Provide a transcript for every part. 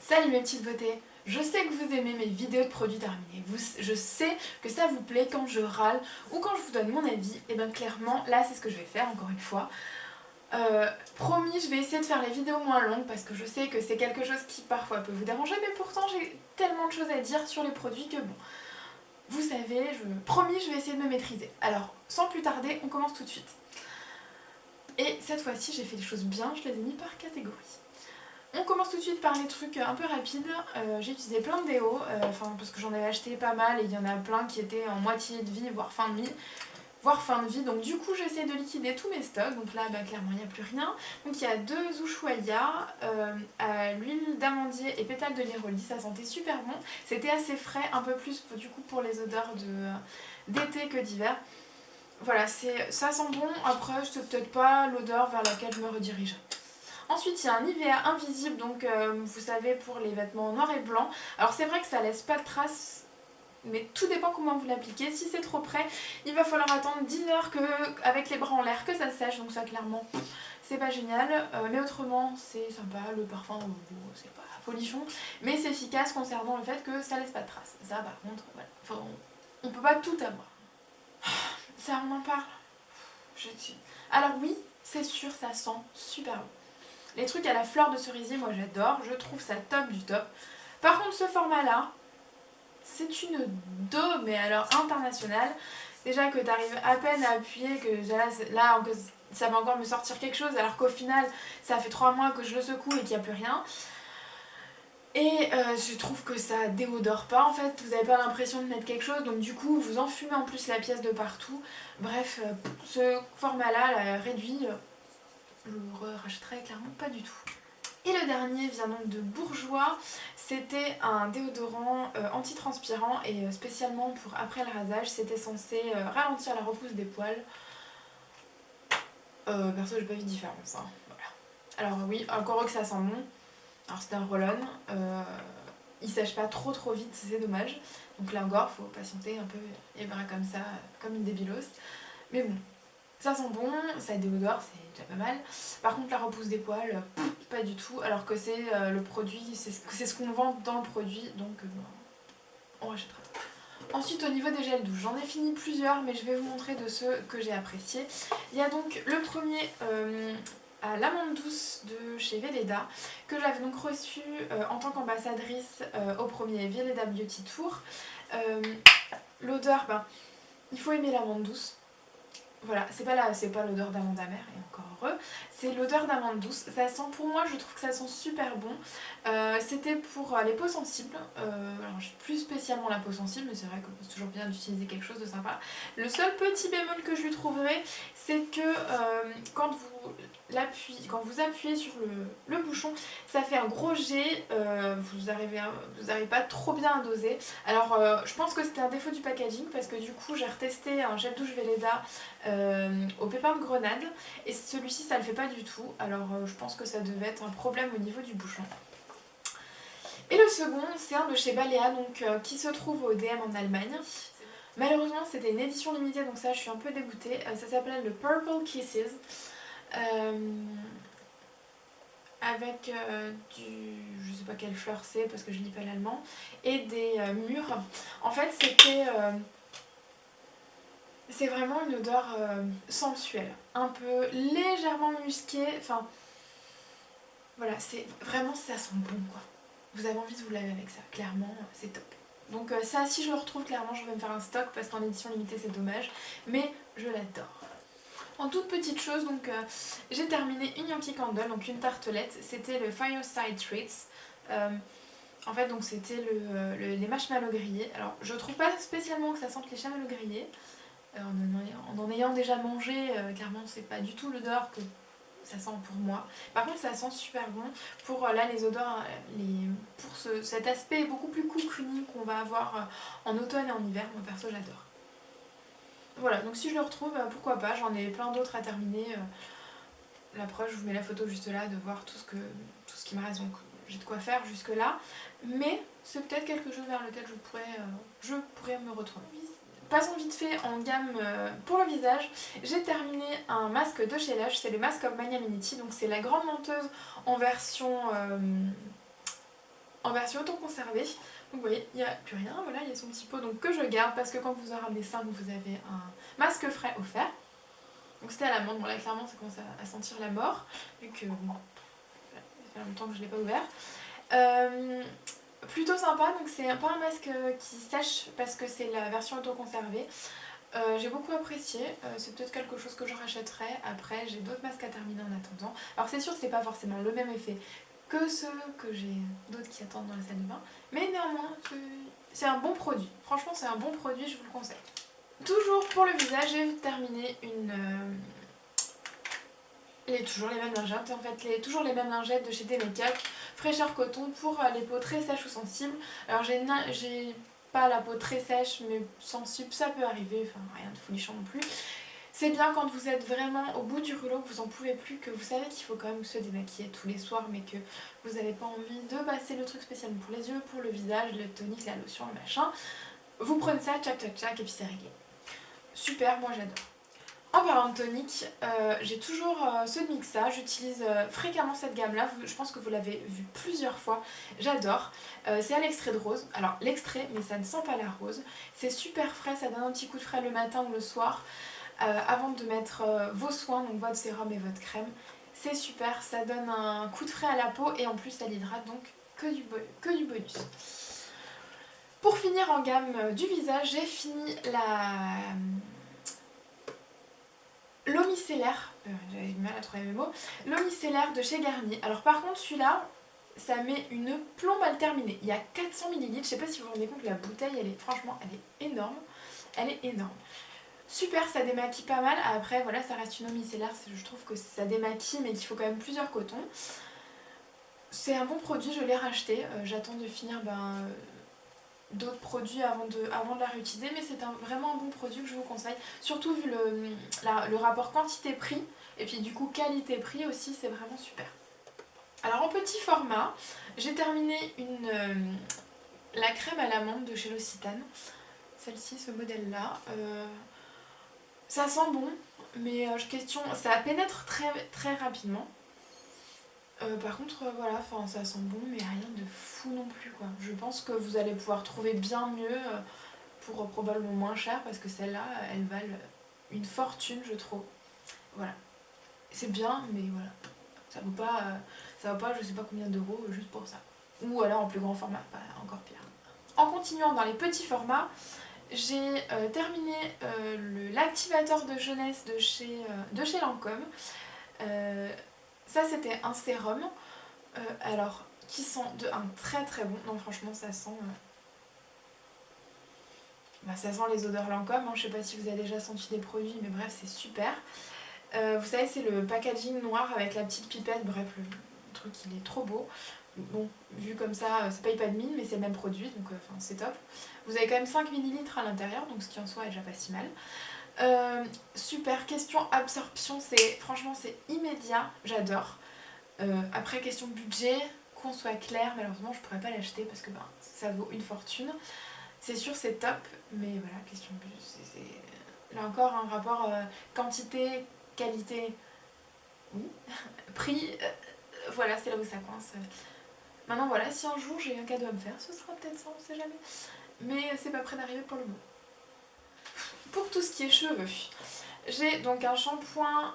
Salut mes petites beautés, je sais que vous aimez mes vidéos de produits terminés, je sais que ça vous plaît quand je râle ou quand je vous donne mon avis, et bien clairement là c'est ce que je vais faire encore une fois. Promis, je vais essayer de faire les vidéos moins longues parce que je sais que c'est quelque chose qui parfois peut vous déranger, mais pourtant j'ai tellement de choses à dire sur les produits que bon, vous savez, promis je vais essayer de me maîtriser. Alors sans plus tarder, on commence tout de suite. Et cette fois-ci j'ai fait les choses bien, je les ai mis par catégorie. On commence tout de suite par les trucs un peu rapides. J'ai utilisé plein de déos, parce que j'en avais acheté pas mal et il y en a plein qui étaient en moitié de vie, voire fin de vie. Donc du coup j'essaie de liquider tous mes stocks. Donc là clairement il n'y a plus rien. Donc il y a deux Ushuaïa à l'huile d'amandier et pétales de liroli, ça sentait super bon. C'était assez frais, un peu plus du coup pour les odeurs d'été que d'hiver. Voilà, ça sent bon, après c'est peut-être pas l'odeur vers laquelle je me redirige. Ensuite, il y a un Nivea invisible, donc vous savez, pour les vêtements noirs et blancs. Alors c'est vrai que ça laisse pas de traces, mais tout dépend comment vous l'appliquez. Si c'est trop près, il va falloir attendre 10 heures avec les bras en l'air que ça sèche, donc ça clairement c'est pas génial. Mais autrement, c'est sympa, le parfum, c'est pas folichon, mais c'est efficace concernant le fait que ça laisse pas de traces. Ça par contre, voilà. Enfin, on peut pas tout avoir. Ça, on en parle. Je suis... Alors oui, c'est sûr, ça sent super bon. Les trucs à la fleur de cerisier, moi j'adore, je trouve ça top du top. Par contre, ce format-là, c'est une daube, mais alors internationale. Déjà que t'arrives à peine à appuyer, que là ça va encore me sortir quelque chose, alors qu'au final, ça fait 3 mois que je le secoue et qu'il n'y a plus rien. Et je trouve que ça déodore pas en fait, vous n'avez pas l'impression de mettre quelque chose, donc du coup vous enfumez en plus la pièce de partout. Bref, ce format-là, réduit, je le rachèterai clairement pas du tout. Et le dernier vient donc de Bourjois, c'était un déodorant antitranspirant et spécialement pour après le rasage, c'était censé ralentir la repousse des poils. Perso j'ai pas vu de différence, hein. Voilà. Alors oui, encore heureux que ça sent bon. Alors c'est un roll-on, il sèche pas trop vite, c'est dommage. Donc là encore, faut patienter un peu les bras comme ça, comme une débilos. Mais bon, ça sent bon, ça déodore, c'est déjà pas mal. Par contre, la repousse des poils, pas du tout. Alors que c'est le produit, c'est ce qu'on vend dans le produit, donc on rachètera. Ensuite, au niveau des gels douche, j'en ai fini plusieurs, mais je vais vous montrer de ceux que j'ai appréciés. Il y a donc le premier à l'amande douce de chez Veleda, que j'avais donc reçu en tant qu'ambassadrice au premier Veleda Beauty Tour. L'odeur, il faut aimer l'amande douce. Voilà, c'est pas l'odeur d'amande amère, et encore heureux, c'est l'odeur d'amande douce. Ça sent, pour moi, je trouve que ça sent super bon. C'était pour les peaux sensibles. Alors, plus spécialement la peau sensible, mais c'est vrai que c'est toujours bien d'utiliser quelque chose de sympa. Le seul petit bémol que je lui trouverai, c'est que quand vous appuyez sur le bouchon, ça fait un gros jet, vous arrivez pas trop bien à doser. Alors, je pense que c'était un défaut du packaging, parce que du coup, j'ai retesté un gel douche Veleda au pépin de grenade et celui-ci ça le fait pas du tout, alors je pense que ça devait être un problème au niveau du bouchon. Et le second c'est un de chez Balea, donc qui se trouve au DM en Allemagne. Malheureusement c'était une édition limitée, donc ça je suis un peu dégoûtée. Ça s'appelle le Purple Kisses, avec je sais pas quelle fleur c'est parce que je lis pas l'allemand, et des mûres. En fait c'est vraiment une odeur sensuelle, un peu légèrement musquée, enfin voilà, c'est vraiment, ça sent bon quoi. Vous avez envie de vous laver avec ça, clairement c'est top. Donc ça, si je le retrouve, clairement je vais me faire un stock parce qu'en édition limitée c'est dommage, mais je l'adore. En toute petite chose, donc j'ai terminé une Yankee Candle, donc une tartelette, c'était le Fireside Treats. En fait donc c'était les marshmallows grillés. Alors je trouve pas spécialement que ça sente les marshmallows grillés. En ayant déjà mangé, clairement c'est pas du tout l'odeur que ça sent pour moi. Par contre ça sent super bon pour là les odeurs, pour cet aspect beaucoup plus cocooning qu'on va avoir en automne et en hiver. Moi perso j'adore. Voilà, donc si je le retrouve, pourquoi pas, j'en ai plein d'autres à terminer. La preuve, je vous mets la photo juste là de voir tout ce qui me reste, donc j'ai de quoi faire jusque là. Mais c'est peut-être quelque chose vers lequel je pourrais me retourner. Passons vite fait en gamme pour le visage. J'ai terminé un masque de chez Lush, c'est le Mask of Magnanimity, donc c'est la grande menteuse en version en version auto-conservée. Donc vous voyez, il n'y a plus rien, voilà, il y a son petit pot donc que je garde parce que quand vous en ramenez 5, vous avez un masque frais offert. Donc c'était à l'amande, bon là clairement ça commence à sentir la mort, vu que bon, ça fait longtemps que je ne l'ai pas ouvert. Plutôt sympa, donc c'est pas un masque qui sèche parce que c'est la version auto-conservée. J'ai beaucoup apprécié, c'est peut-être quelque chose que je rachèterai. Après j'ai d'autres masques à terminer en attendant. Alors c'est sûr que c'est pas forcément le même effet que ceux que j'ai d'autres qui attendent dans la salle de bain, mais néanmoins c'est un bon produit. Franchement c'est un bon produit, je vous le conseille. Toujours pour le visage, j'ai terminé toujours les mêmes lingettes en fait, toujours les mêmes lingettes de chez T-Makeup, fraîcheur coton pour les peaux très sèches ou sensibles. Alors j'ai pas la peau très sèche mais sensible, ça peut arriver, enfin rien de folichon non plus. C'est bien quand vous êtes vraiment au bout du rouleau, que vous en pouvez plus, que vous savez qu'il faut quand même se démaquiller tous les soirs mais que vous n'avez pas envie de passer le truc spécial pour les yeux, pour le visage, le tonique, la lotion, le machin. Vous prenez ça, tchac tchac tchac et puis c'est réglé. Super, moi j'adore. En parlant de tonique, j'ai toujours ce NYX-là, j'utilise fréquemment cette gamme-là, je pense que vous l'avez vu plusieurs fois, j'adore. C'est à l'extrait de rose, alors l'extrait, mais ça ne sent pas la rose. C'est super frais, ça donne un petit coup de frais le matin ou le soir, avant de mettre vos soins, donc votre sérum et votre crème. C'est super, ça donne un coup de frais à la peau et en plus ça l'hydrate, donc que du bonus. Pour finir en gamme du visage, j'ai fini l'eau micellaire, j'avais du mal à trouver mes mots, l'eau micellaire de chez Garnier. Alors par contre celui-là, ça met une plombe à le terminer. Il y a 400 ml, je sais pas si vous vous rendez compte, la bouteille, franchement, elle est énorme. Elle est énorme. Super, ça démaquille pas mal. Après, voilà, ça reste une eau micellaire, je trouve que ça démaquille, mais qu'il faut quand même plusieurs cotons. C'est un bon produit, je l'ai racheté. J'attends de finir d'autres produits avant de la réutiliser, mais c'est vraiment un bon produit que je vous conseille, surtout vu le rapport quantité-prix et puis du coup qualité-prix aussi, c'est vraiment super. Alors en petit format, j'ai terminé la crème à l'amande de chez L'Occitane, celle-ci, ce modèle-là. Ça sent bon, mais ça pénètre très, très rapidement. Par contre, voilà, ça sent bon, mais rien de fou non plus, quoi. Je pense que vous allez pouvoir trouver bien mieux pour probablement moins cher, parce que celles-là, elles valent une fortune, je trouve. Voilà. C'est bien, mais voilà. Ça vaut pas je sais pas combien d'euros juste pour ça. Ou alors en plus grand format, pas encore pire. En continuant dans les petits formats, j'ai terminé l'activateur de jeunesse de chez Lancôme. Ça c'était un sérum, alors qui sent un très très bon. Non franchement ça sent les odeurs Lancôme, hein. Je sais pas si vous avez déjà senti des produits, mais bref c'est super. Vous savez c'est le packaging noir avec la petite pipette, bref le truc il est trop beau. Bon, vu comme ça, c'est pas mine, mais c'est le même produit, donc c'est top. Vous avez quand même 5 ml à l'intérieur, donc ce qui en soi est déjà pas si mal. Super, question absorption, franchement c'est immédiat, j'adore. Après question budget, qu'on soit clair, malheureusement je pourrais pas l'acheter parce que ça vaut une fortune. C'est sûr c'est top, mais voilà, question budget, c'est là encore un rapport quantité, qualité, oui, prix, voilà c'est là où ça coince. Maintenant voilà, si un jour j'ai un cadeau à me faire, ce sera peut-être ça, on sait jamais. Mais c'est pas près d'arriver pour le moment. Pour tout ce qui est cheveux, j'ai donc un shampoing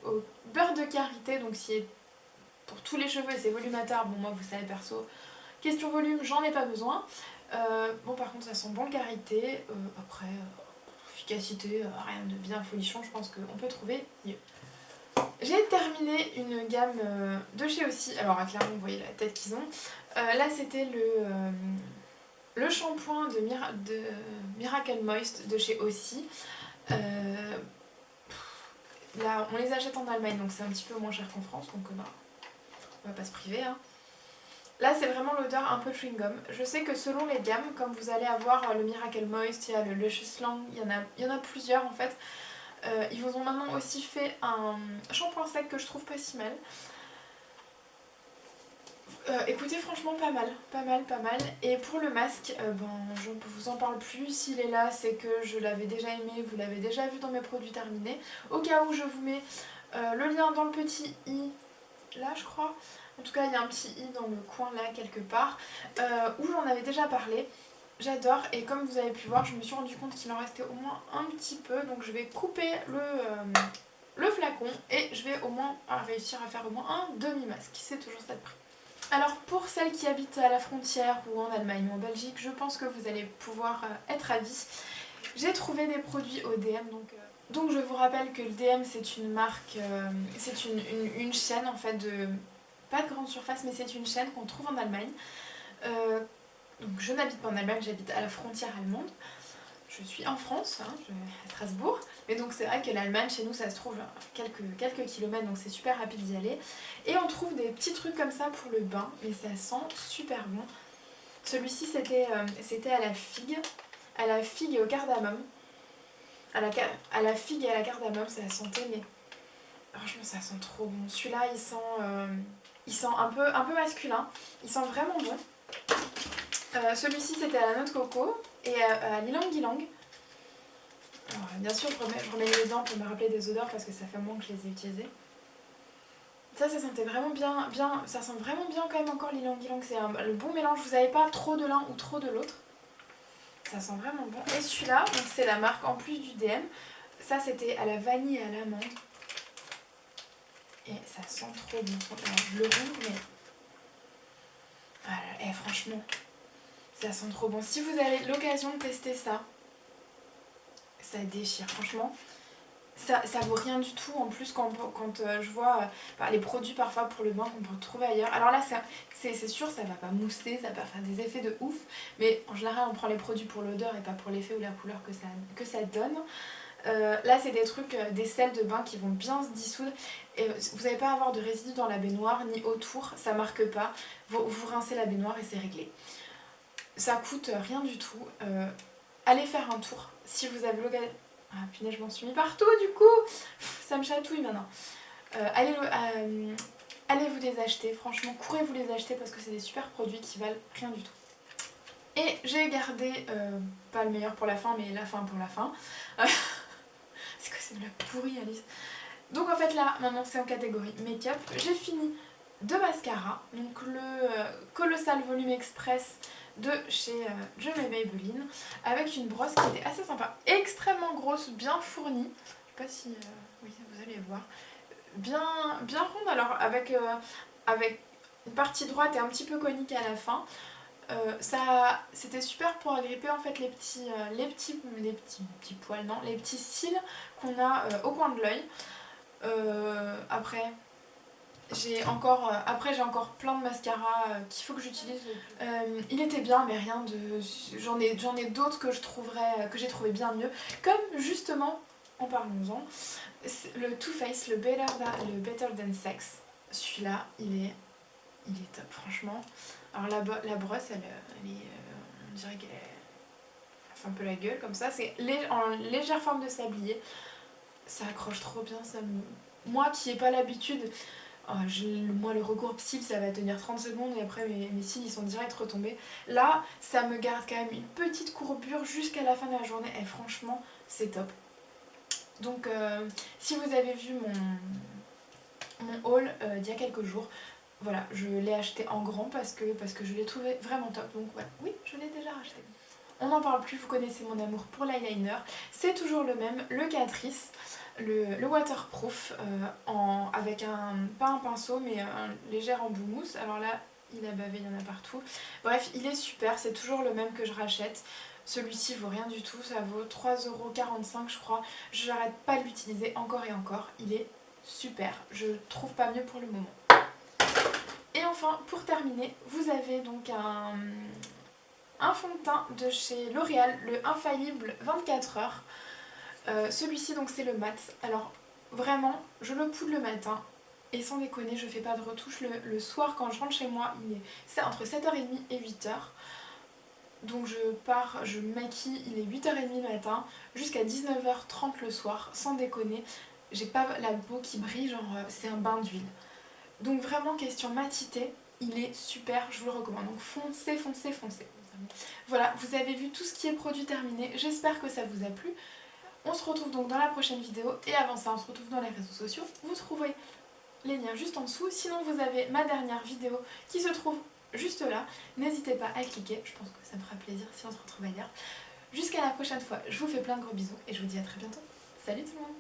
au beurre de karité, donc qui est pour tous les cheveux et c'est volumateur. Bon moi vous savez perso, question volume j'en ai pas besoin. Bon par contre ça sent bon le karité. Après efficacité, rien de bien folichon, je pense qu'on peut trouver mieux. J'ai terminé une gamme de chez Aussi, alors clairement vous voyez la tête qu'ils ont. Là c'était le shampoing de Miracle Moist de chez Aussi. Là on les achète en Allemagne donc c'est un petit peu moins cher qu'en France, donc on va pas se priver. Hein. Là c'est vraiment l'odeur un peu chewing gum. Je sais que selon les gammes, comme vous allez avoir le Miracle Moist, il y a le Luscious Lang, il y en a plusieurs en fait. Ils vous ont maintenant aussi fait un shampoing sec que je trouve pas si mal. Écoutez franchement pas mal. Et pour le masque, je ne vous en parle plus. S'il est là c'est que je l'avais déjà aimé, vous l'avez déjà vu dans mes produits terminés. Au cas où je vous mets le lien dans le petit i là je crois. En tout cas il y a un petit i dans le coin là quelque part, où j'en avais déjà parlé. J'adore, et comme vous avez pu voir, je me suis rendu compte qu'il en restait au moins un petit peu, donc je vais couper le flacon et je vais au moins réussir à faire au moins un demi-masque, c'est toujours ça de prix. Alors pour celles qui habitent à la frontière ou en Allemagne ou en Belgique, je pense que vous allez pouvoir être ravis. J'ai trouvé des produits au DM, donc je vous rappelle que le DM c'est une marque, c'est une chaîne en fait de, pas de grande surface, mais c'est une chaîne qu'on trouve en Allemagne. Donc je n'habite pas en Allemagne, j'habite à la frontière allemande. Je suis en France, hein, à Strasbourg, mais donc c'est vrai que l'Allemagne, chez nous, ça se trouve quelques kilomètres, donc c'est super rapide d'y aller. Et on trouve des petits trucs comme ça pour le bain, mais ça sent super bon. Celui-ci, c'était à la figue et au cardamome. À la figue et à la cardamome, ça sentait, mais franchement, ça sent trop bon. Celui-là, il sent un peu masculin, il sent vraiment bon. Celui-ci, c'était à la noix de coco et à l'ylang-ylang. Alors, bien sûr, je remets les dents pour me rappeler des odeurs parce que ça fait un moment que je les ai utilisées. Ça sentait vraiment bien, ça sent vraiment bien quand même encore l'ylang-ylang. C'est le bon mélange, vous n'avez pas trop de l'un ou trop de l'autre. Ça sent vraiment bon. Et celui-là, c'est la marque en plus du DM. Ça, c'était à la vanille et à l'amande. Et ça sent trop bon. Alors, je le roule, mais... Voilà, franchement, ça sent trop bon. Si vous avez l'occasion de tester ça, ça déchire, franchement. Ça vaut rien du tout en plus quand je vois les produits parfois pour le bain qu'on peut trouver ailleurs. Alors là c'est sûr, ça va pas mousser, ça va pas faire des effets de ouf, mais en général on prend les produits pour l'odeur et pas pour l'effet ou la couleur que ça donne. Là c'est des trucs, des sels de bain qui vont bien se dissoudre et vous n'allez pas avoir de résidus dans la baignoire ni autour, ça marque pas. Vous rincez la baignoire et c'est réglé. Ça coûte rien du tout. Allez faire un tour si vous avez l'occasion. Ah punaise, je m'en suis mis partout du coup. Ça me chatouille maintenant. Allez vous les acheter, franchement, courez vous les acheter parce que c'est des super produits qui valent rien du tout. Et j'ai gardé, pas le meilleur pour la fin, mais la fin pour la fin. C'est quoi, c'est de la pourrie, Alice. Donc en fait là, maintenant c'est en catégorie make-up. J'ai fini deux mascaras. Donc le Colossal Volume Express de chez Je mets Maybelline, avec une brosse qui était assez sympa, extrêmement grosse, bien fournie. Je sais pas si oui, vous allez voir, bien ronde. Alors avec une partie droite et un petit peu conique à la fin. Ça, c'était super pour agripper en fait les petits poils, non, les petits cils qu'on a au coin de l'œil. Après j'ai encore plein de mascaras qu'il faut que j'utilise. Il était bien, mais rien de... J'en ai d'autres que j'ai trouvé bien mieux. Comme justement, en parlons-en, le Too Faced, le Better Than Sex. Celui-là, il est top, franchement. Alors la brosse, elle est... on dirait qu'elle fait un peu la gueule comme ça. C'est en légère forme de sablier. Ça accroche trop bien, moi qui n'ai pas l'habitude... moi le recours cils ça va tenir 30 secondes et après mes cils ils sont direct retombés. Là ça me garde quand même une petite courbure jusqu'à la fin de la journée et franchement c'est top. Donc si vous avez vu mon haul d'il y a quelques jours, voilà, je l'ai acheté en grand parce que je l'ai trouvé vraiment top. Donc voilà, oui je l'ai déjà racheté. On n'en parle plus, vous connaissez mon amour pour l'eyeliner. C'est toujours le même, le Catrice. Le waterproof avec pas un pinceau mais un léger embout mousse. Alors là il a bavé, il y en a partout. Bref, il est super, c'est toujours le même que je rachète. Celui-ci vaut rien du tout, ça vaut 3,45 € je crois. Je n'arrête pas de l'utiliser encore et encore, il est super. Je trouve pas mieux pour le moment. Et enfin, pour terminer, vous avez donc un fond de teint de chez L'Oréal, le Infaillible 24 heures. Celui-ci donc c'est le mat. Alors vraiment je le poudre le matin et sans déconner je fais pas de retouche le soir quand je rentre chez moi. C'est entre 7h30 et 8h. Donc je me maquille, il est 8h30 le matin jusqu'à 19h30 le soir, sans déconner. J'ai pas la peau qui brille, genre c'est un bain d'huile. Donc vraiment question matité, il est super, je vous le recommande. Donc foncez, foncez, foncez. Voilà, vous avez vu tout ce qui est produit terminé, j'espère que ça vous a plu. On se retrouve donc dans la prochaine vidéo et avant ça on se retrouve dans les réseaux sociaux. Vous trouvez les liens juste en dessous. Sinon vous avez ma dernière vidéo qui se trouve juste là. N'hésitez pas à cliquer, je pense que ça me fera plaisir si on se retrouve ailleurs. Jusqu'à la prochaine fois, je vous fais plein de gros bisous et je vous dis à très bientôt. Salut tout le monde!